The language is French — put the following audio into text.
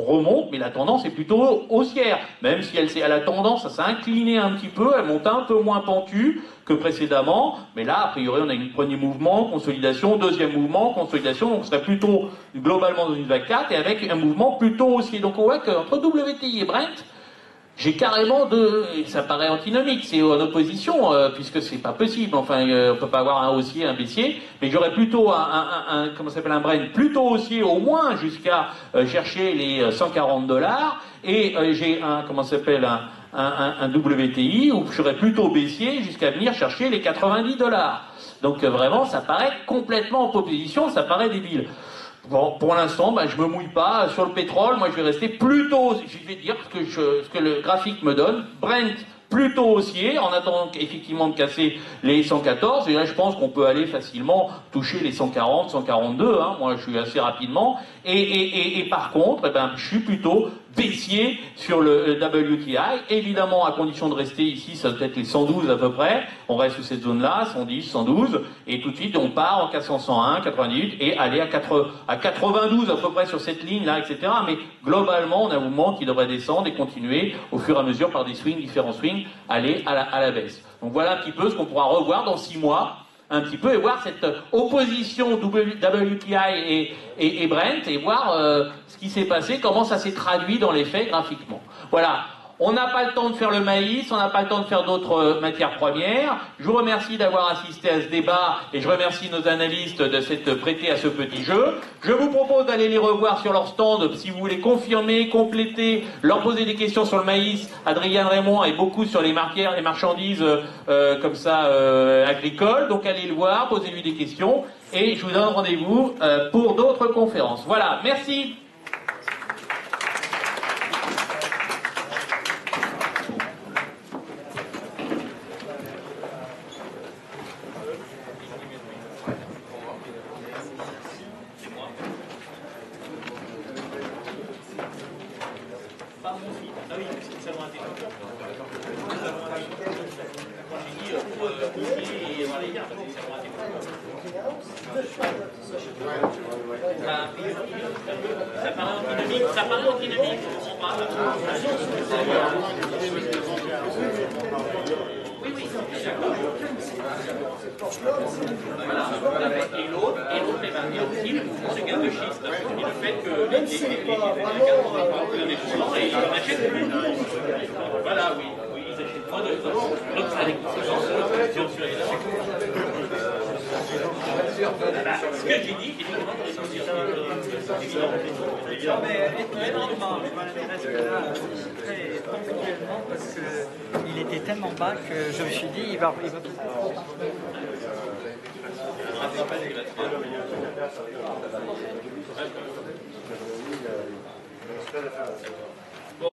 remonte, mais la tendance est plutôt haussière, même si elle a tendance à s'incliner un petit peu, elle monte un peu moins pentue que précédemment, mais là, a priori, on a une premier mouvement, consolidation, deuxième mouvement, consolidation, donc on serait plutôt globalement dans une vague 4 et avec un mouvement plutôt haussier. Donc on voit qu'entre WTI et Brent, j'ai carrément deux, et ça paraît antinomique, c'est en opposition, puisque c'est pas possible, enfin, on peut pas avoir un haussier, un baissier, mais j'aurais plutôt comment ça s'appelle, un Brent plutôt haussier, au moins jusqu'à chercher les 140 dollars, et j'ai un, comment ça s'appelle, un WTI, où je serais plutôt baissier jusqu'à venir chercher les 90 dollars. Donc vraiment, ça paraît complètement en opposition, ça paraît débile. Bon, pour l'instant, je me mouille pas sur le pétrole. Moi, je vais rester plutôt, je vais dire ce que le graphique me donne. Brent plutôt haussier, en attendant effectivement de casser les 114. Et là, je pense qu'on peut aller facilement toucher les 140, 142. Hein. Moi, je suis assez rapidement. Et par contre, je suis plutôt baissier sur le WTI. Évidemment, à condition de rester ici, ça doit être les 112 à peu près. On reste sous cette zone-là, 110, 112. Et tout de suite, on part en 400, 101, 98 et aller à 92 à peu près sur cette ligne-là, etc. Mais globalement, on a un mouvement qui devrait descendre et continuer au fur et à mesure par des swings, différents swings, aller à la baisse. Donc voilà un petit peu ce qu'on pourra revoir dans 6 mois, un petit peu, et voir cette opposition WTI et Brent, et voir ce qui s'est passé, comment ça s'est traduit dans les faits graphiquement. Voilà. On n'a pas le temps de faire le maïs, on n'a pas le temps de faire d'autres matières premières. Je vous remercie d'avoir assisté à ce débat et je remercie nos analystes de s'être prêtés à ce petit jeu. Je vous propose d'aller les revoir sur leur stand si vous voulez confirmer, compléter, leur poser des questions sur le maïs. Adrien Raymond et beaucoup sur les marchandises comme ça agricoles. Donc allez le voir, posez-lui des questions et je vous donne rendez-vous pour d'autres conférences. Voilà, merci. Ça paraît antinomique, oui, oui, d'accord. Voilà. Et l'autre, aussi le mouvement des gaz de schiste. Et le fait que les gaz vont avoir plus d'indépendants et ils en achètent plus. Voilà, oui, ils achètent moins de. Donc ça a des conséquences sur l'opposition sur les ce que j'ai dit, évidemment, pour les sociétés. Non, mais évidemment, je reste là très ponctuellement parce qu'il était tellement bas que je me suis dit, il va tout.